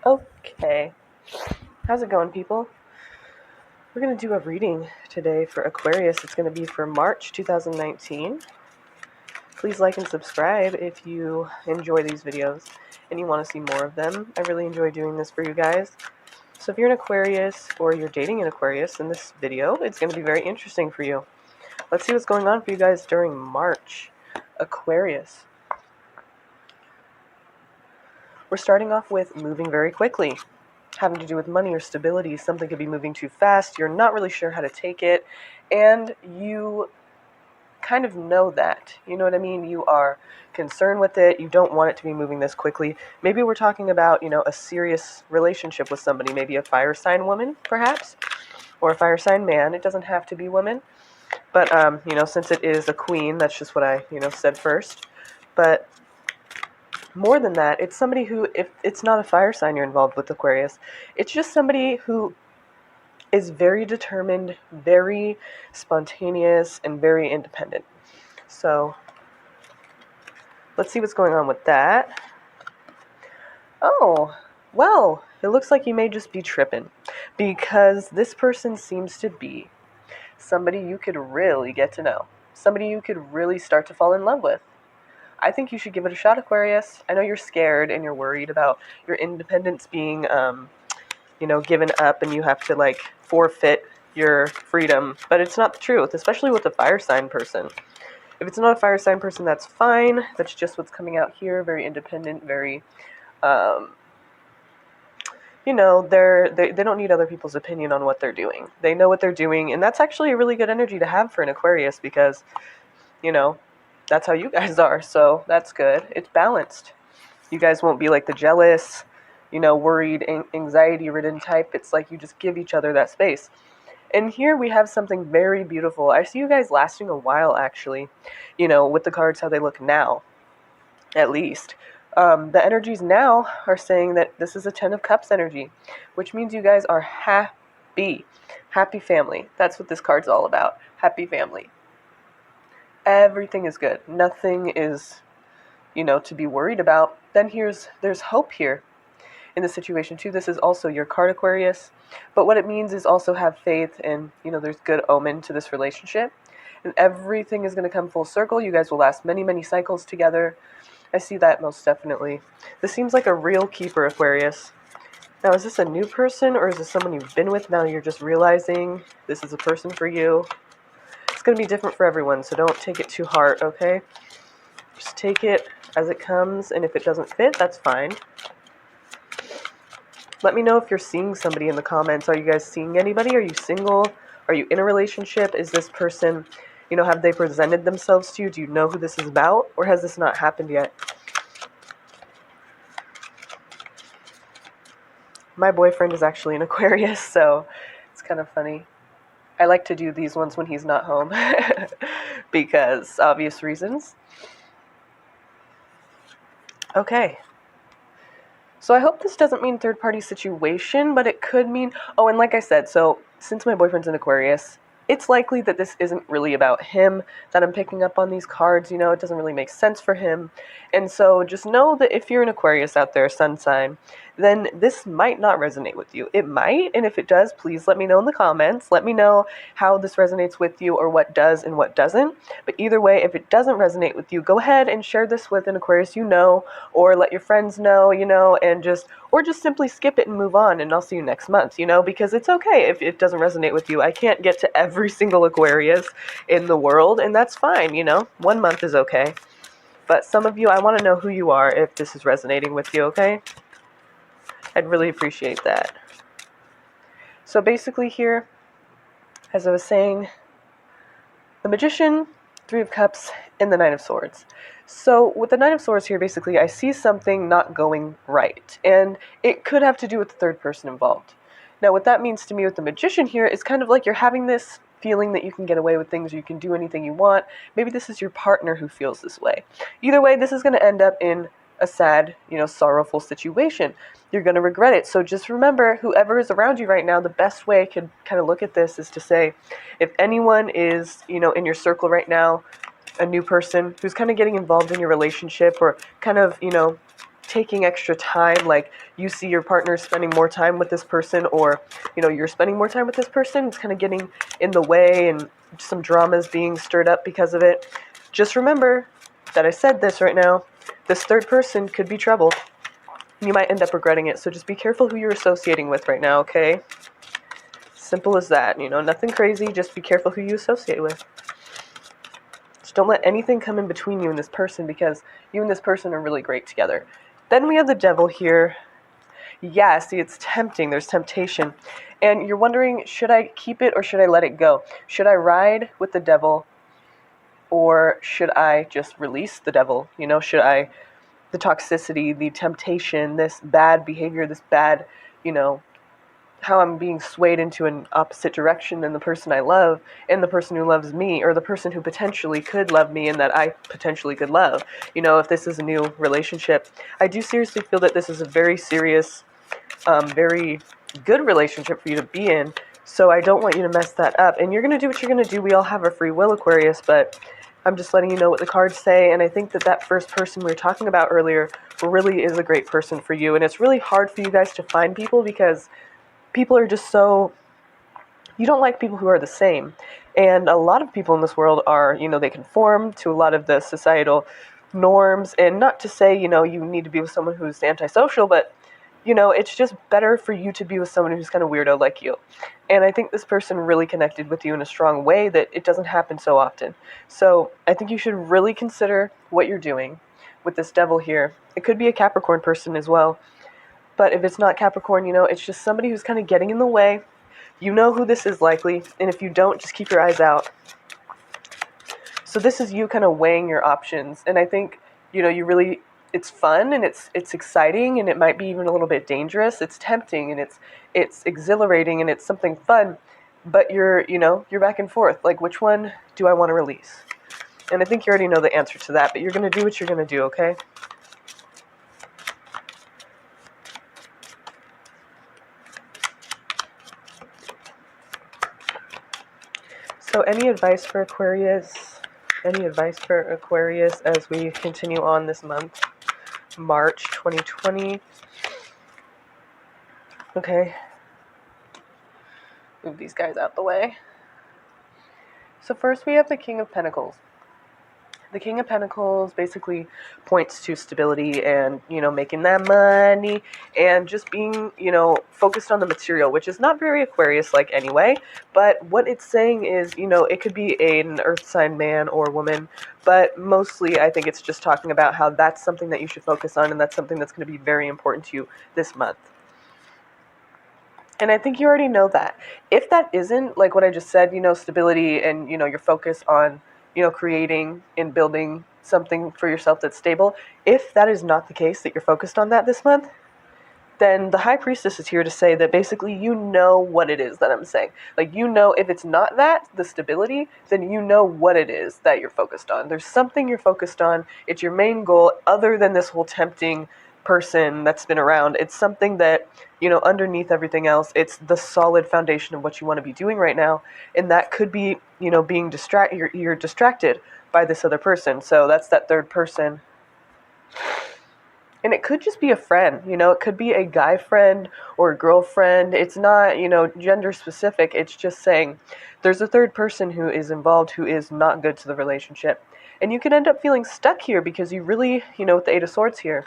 Okay, how's it going, people? We're going to do a reading today for Aquarius. It's going to be for March 2019. Please like and subscribe if you enjoy these videos and you want to see more of them. I really enjoy doing this for you guys. So if you're an Aquarius or you're dating an Aquarius in this video, it's going to be very interesting for you. Let's see what's going on for you guys during March. Aquarius. We're starting off with moving very quickly. Having to do with money or stability. Something could be moving too fast. You're not really sure how to take it. And you kind of know that. You know what I mean? You are concerned with it. You don't want it to be moving this quickly. Maybe we're talking about, a serious relationship with somebody. Maybe a fire sign woman, perhaps. Or a fire sign man. It doesn't have to be woman. But, since it is a queen, that's just what I, said first. But more than that, it's somebody who, if it's not a fire sign you're involved with, Aquarius, it's just somebody who is very determined, very spontaneous, and very independent. So, let's see what's going on with that. Oh, well, it looks like you may just be tripping, because this person seems to be somebody you could really get to know, somebody you could really start to fall in love with. I think you should give it a shot, Aquarius. I know you're scared and you're worried about your independence being, given up and you have to, forfeit your freedom. But it's not the truth, especially with a fire sign person. If it's not a fire sign person, that's fine. That's just what's coming out here. Very independent, very, they don't need other people's opinion on what they're doing. They know what they're doing, and that's actually a really good energy to have for an Aquarius because, that's how you guys are, so that's good. It's balanced. You guys won't be like the jealous, worried, anxiety-ridden type. It's like you just give each other that space. And here we have something very beautiful. I see you guys lasting a while, actually, with the cards how they look now, at least. The energies now are saying that this is a Ten of Cups energy, which means you guys are happy. Happy family. That's what this card's all about. Happy family. Everything is good. Nothing is, to be worried about. Then there's hope here in the situation too. This is also your card, Aquarius. But what it means is also have faith and, there's good omen to this relationship. And everything is going to come full circle. You guys will last many, many cycles together. I see that most definitely. This seems like a real keeper, Aquarius. Now, is this a new person or is this someone you've been with? Now you're just realizing this is a person for you. It's going to be different for everyone, so don't take it too hard, okay? Just take it as it comes, and if it doesn't fit, that's fine. Let me know if you're seeing somebody in the comments. Are you guys seeing anybody? Are you single? Are you in a relationship? Is this person, have they presented themselves to you? Do you know who this is about? Or has this not happened yet? My boyfriend is actually an Aquarius, so it's kind of funny. I like to do these ones when he's not home because obvious reasons. Okay. So I hope this doesn't mean third-party situation, but it could mean... Oh, and like I said, so since my boyfriend's an Aquarius, it's likely that this isn't really about him, that I'm picking up on these cards, it doesn't really make sense for him. And so just know that if you're an Aquarius out there, sun sign, then this might not resonate with you. It might, and if it does, please let me know in the comments. Let me know how this resonates with you or what does and what doesn't. But either way, if it doesn't resonate with you, go ahead and share this with an Aquarius or let your friends know, and just simply skip it and move on, and I'll see you next month, because it's okay if it doesn't resonate with you. I can't get to every single Aquarius in the world, and that's fine, 1 month is okay. But some of you, I want to know who you are if this is resonating with you, okay? I'd really appreciate that. So basically here, as I was saying, the Magician, Three of Cups, and the Nine of Swords. So with the Nine of Swords here, basically, I see something not going right. And it could have to do with the third person involved. Now, what that means to me with the Magician here is kind of like you're having this feeling that you can get away with things, or you can do anything you want. Maybe this is your partner who feels this way. Either way, this is going to end up in a sad, sorrowful situation. You're going to regret it. So just remember, whoever is around you right now, the best way I could kind of look at this is to say, if anyone is, in your circle right now, a new person who's kind of getting involved in your relationship or kind of, taking extra time, like you see your partner spending more time with this person, or, you're spending more time with this person, it's kind of getting in the way and some drama is being stirred up because of it. Just remember that I said this right now. This third person could be trouble. You might end up regretting it, so just be careful who you're associating with right now, okay? Simple as that, nothing crazy, just be careful who you associate with. Just don't let anything come in between you and this person, because you and this person are really great together. Then we have the devil here. Yeah, see, it's tempting. There's temptation. And you're wondering, should I keep it or should I let it go? Should I ride with the devil or should I just release the devil? The toxicity, the temptation, this bad behavior, this bad, how I'm being swayed into an opposite direction than the person I love and the person who loves me, or the person who potentially could love me and that I potentially could love. If this is a new relationship, I do seriously feel that this is a very serious, very good relationship for you to be in. So I don't want you to mess that up. And you're going to do what you're going to do. We all have our free will, Aquarius, but I'm just letting you know what the cards say. And I think that first person we were talking about earlier really is a great person for you. And it's really hard for you guys to find people because people are just you don't like people who are the same. And a lot of people in this world are, they conform to a lot of the societal norms. And not to say, you need to be with someone who's antisocial, but, it's just better for you to be with someone who's kind of weirdo like you. And I think this person really connected with you in a strong way that it doesn't happen so often. So I think you should really consider what you're doing with this devil here. It could be a Capricorn person as well. But if it's not Capricorn, it's just somebody who's kind of getting in the way. You know who this is likely, and if you don't, just keep your eyes out. So this is you kind of weighing your options, and I think, it's fun, and it's exciting, and it might be even a little bit dangerous. It's tempting, and it's exhilarating, and it's something fun, but you're back and forth. Like, which one do I want to release? And I think you already know the answer to that, but you're going to do what you're going to do, okay? So any advice for Aquarius? Any advice for Aquarius as we continue on this month? March 2020. Okay. Move these guys out the way. So first we have the King of Pentacles. The King of Pentacles basically points to stability and, making that money and just being, focused on the material, which is not very Aquarius-like anyway. But what it's saying is, it could be an earth sign man or woman, but mostly I think it's just talking about how that's something that you should focus on and that's something that's going to be very important to you this month. And I think you already know that. If that isn't, like what I just said, stability and, your focus on creating and building something for yourself that's stable. If that is not the case, that you're focused on that this month, then the High Priestess is here to say that basically you know what it is that I'm saying. Like, if it's not that, the stability, then you know what it is that you're focused on. There's something you're focused on. It's your main goal other than this whole tempting person that's been around. It's something that, underneath everything else, it's the solid foundation of what you want to be doing right now. And that could be, being you're distracted by this other person. So that's that third person. And it could just be a friend, it could be a guy friend or a girlfriend. It's not, gender specific. It's just saying there's a third person who is involved who is not good to the relationship. And you could end up feeling stuck here because you really, with the Eight of Swords here,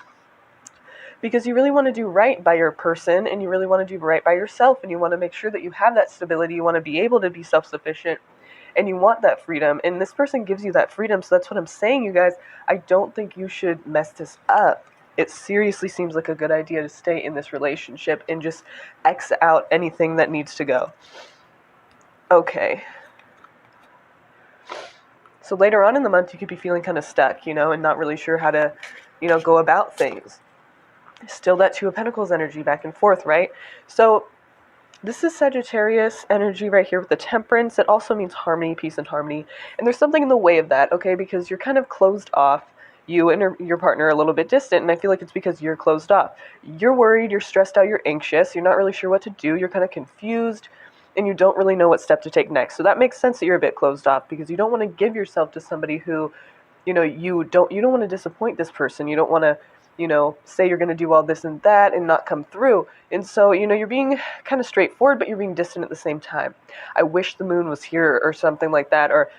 because you really want to do right by your person and you really want to do right by yourself and you want to make sure that you have that stability. You want to be able to be self-sufficient and you want that freedom. And this person gives you that freedom. So that's what I'm saying, you guys. I don't think you should mess this up. It seriously seems like a good idea to stay in this relationship and just X out anything that needs to go. Okay. So later on in the month, you could be feeling kind of stuck, and not really sure how to, go about things. Still that Two of Pentacles energy back and forth, right? So this is Sagittarius energy right here with the Temperance. It also means harmony, peace, and harmony. And there's something in the way of that, okay? Because you're kind of closed off. You and your partner are a little bit distant, and I feel like it's because you're closed off. You're worried, you're stressed out, you're anxious, you're not really sure what to do, you're kind of confused, and you don't really know what step to take next. So that makes sense that you're a bit closed off because you don't want to give yourself to somebody who, you don't want to disappoint this person. You don't want to say you're going to do all this and that and not come through. And so, you're being kind of straightforward, but you're being distant at the same time. I wish the moon was here or something like that, or,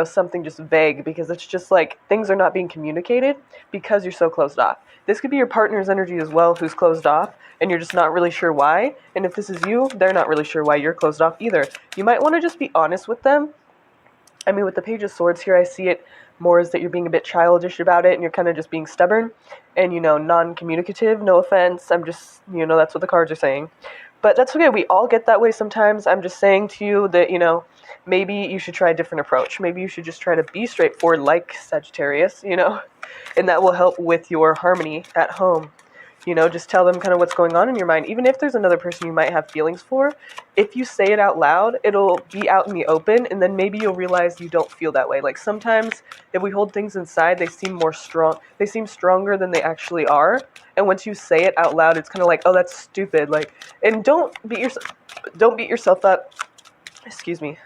something just vague, because it's just like things are not being communicated because you're so closed off. This could be your partner's energy as well, who's closed off, and you're just not really sure why. And if this is you, they're not really sure why you're closed off either. You might want to just be honest with them. I mean, with the Page of Swords here, I see it more as that you're being a bit childish about it, and you're kind of just being stubborn and, non-communicative. No offense. I'm just, that's what the cards are saying. But that's okay. We all get that way sometimes. I'm just saying to you that, maybe you should try a different approach. Maybe you should just try to be straightforward like Sagittarius, and that will help with your harmony at home. Just tell them kind of what's going on in your mind. Even if there's another person you might have feelings for, if you say it out loud, it'll be out in the open, and then maybe you'll realize you don't feel that way. Like sometimes if we hold things inside, they seem more strong. They seem stronger than they actually are. And once you say it out loud, it's kind of like, oh, that's stupid. Like, and don't beat yourself up. Excuse me.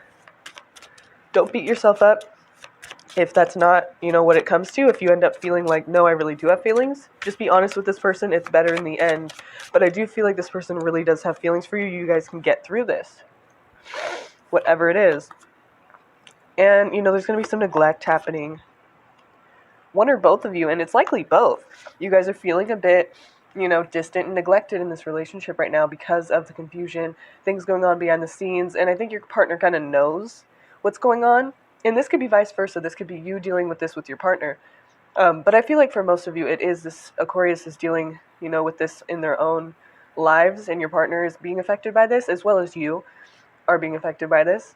Don't beat yourself up if that's not, what it comes to. If you end up feeling like, no, I really do have feelings, just be honest with this person. It's better in the end. But I do feel like this person really does have feelings for you. You guys can get through this, whatever it is. And, there's going to be some neglect happening. One or both of you, and it's likely both. You guys are feeling a bit, distant and neglected in this relationship right now because of the confusion, things going on behind the scenes. And I think your partner kind of knows what's going on. And this could be vice versa. This could be you dealing with this with your partner. But I feel like for most of you, it is this Aquarius is dealing, with this in their own lives, and your partner is being affected by this, as well as you are being affected by this.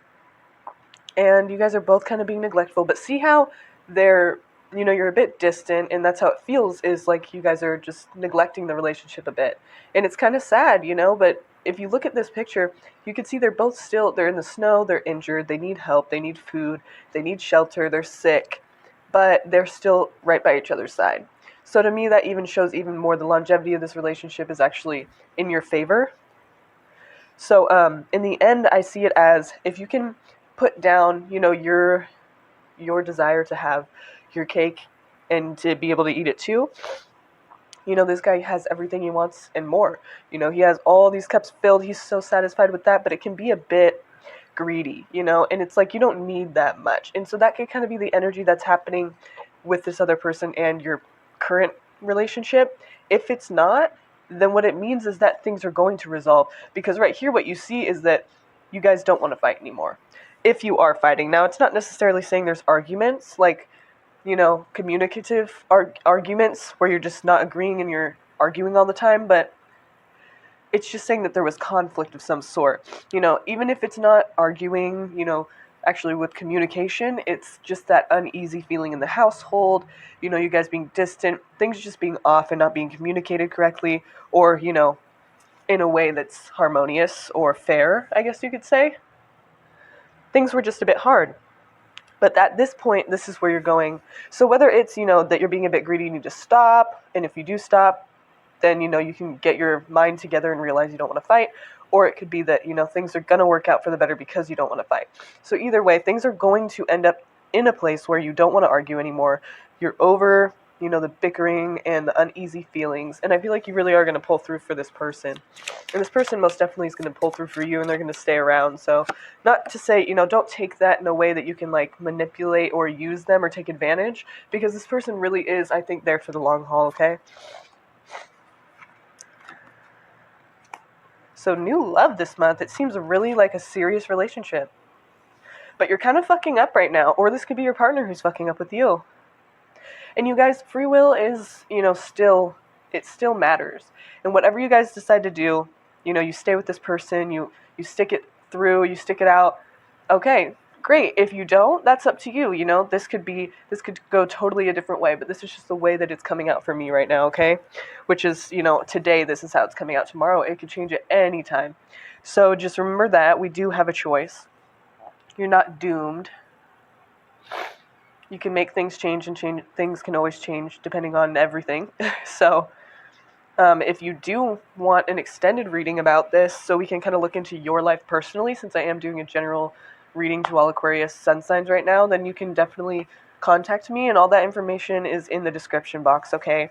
And you guys are both kind of being neglectful. But see how they're, you're a bit distant, and that's how it feels, is like you guys are just neglecting the relationship a bit. And it's kind of sad, but if you look at this picture, you can see they're in the snow, they're injured, they need help, they need food, they need shelter, they're sick, but they're still right by each other's side. So to me, that even shows even more the longevity of this relationship is actually in your favor. So in the end, I see it as if you can put down, your desire to have your cake and to be able to eat it too. This guy has everything he wants and more. He has all these cups filled. He's so satisfied with that, but it can be a bit greedy, and it's like you don't need that much. And so that could kind of be the energy that's happening with this other person and your current relationship. If it's not, then what it means is that things are going to resolve. Because right here, what you see is that you guys don't want to fight anymore. If you are fighting. Now, it's not necessarily saying there's arguments, like, communicative arguments where you're just not agreeing and you're arguing all the time, but it's just saying that there was conflict of some sort. Even if it's not arguing, actually with communication, it's just that uneasy feeling in the household, you guys being distant, things just being off and not being communicated correctly, or, in a way that's harmonious or fair, I guess you could say. Things were just a bit hard. But at this point, this is where you're going. So whether it's, that you're being a bit greedy, you need to stop. And if you do stop, then, you can get your mind together and realize you don't want to fight. Or it could be that, things are going to work out for the better because you don't want to fight. So either way, things are going to end up in a place where you don't want to argue anymore. You're over, the bickering and the uneasy feelings. And I feel like you really are going to pull through for this person. And this person most definitely is going to pull through for you, and they're going to stay around. So not to say, don't take that in a way that you can, like, manipulate or use them or take advantage. Because this person really is, I think, there for the long haul, okay? So new love this month. It seems really like a serious relationship. But you're kind of fucking up right now. Or this could be your partner who's fucking up with you. And you guys, free will is, it still matters. And whatever you guys decide to do, you stay with this person, you stick it through, you stick it out. Okay, great. If you don't, that's up to you. This could go totally a different way, but this is just the way that it's coming out for me right now, okay? Which is, today, this is how it's coming out. Tomorrow, it could change at any time. So just remember that we do have a choice. You're not doomed. You can make things change, and things can always change depending on everything. So if you do want an extended reading about this, so we can kind of look into your life personally, since I am doing a general reading to all Aquarius sun signs right now, then you can definitely contact me, and all that information is in the description box, okay?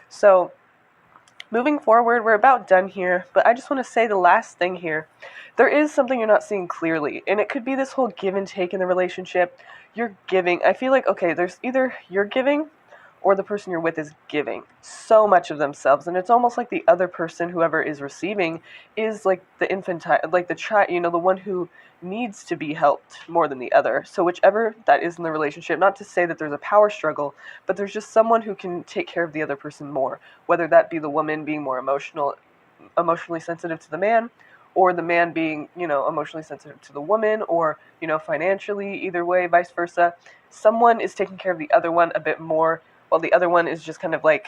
So, moving forward, we're about done here, but I just want to say the last thing here. There is something you're not seeing clearly, and it could be this whole give and take in the relationship. You're giving. I feel like, okay, there's either you're giving or the person you're with is giving so much of themselves, and it's almost like the other person, whoever is receiving, is like the infantile, like the child, the one who needs to be helped more than the other. So whichever that is in the relationship, not to say that there's a power struggle, but there's just someone who can take care of the other person more, whether that be the woman being more emotionally sensitive to the man, or the man being, emotionally sensitive to the woman, or, financially, either way, vice versa. Someone is taking care of the other one a bit more, while the other one is just kind of like,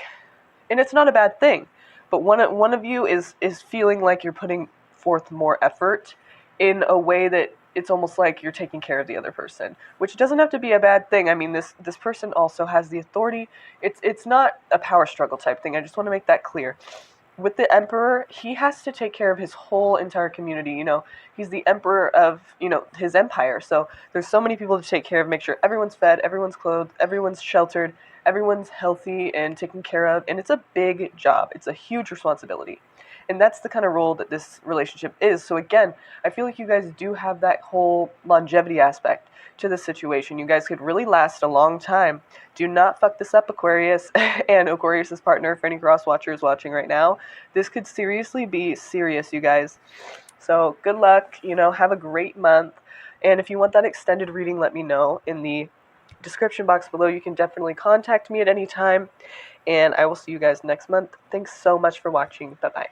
and it's not a bad thing, but one of you is feeling like you're putting forth more effort in a way that it's almost like you're taking care of the other person, which doesn't have to be a bad thing. I mean, this person also has the authority. It's not a power struggle type thing. I just want to make that clear. With the emperor, he has to take care of his whole entire community. He's the emperor of, his empire. So there's so many people to take care of, make sure everyone's fed, everyone's clothed, everyone's sheltered, everyone's healthy and taken care of. And it's a big job. It's a huge responsibility. And that's the kind of role that this relationship is. So again, I feel like you guys do have that whole longevity aspect to the situation. You guys could really last a long time. Do not fuck this up, Aquarius and Aquarius's partner, for any cross watchers watching right now. This could seriously be serious, you guys. So good luck, have a great month. And if you want that extended reading, let me know in the description box below. You can definitely contact me at any time. And I will see you guys next month. Thanks so much for watching. Bye-bye.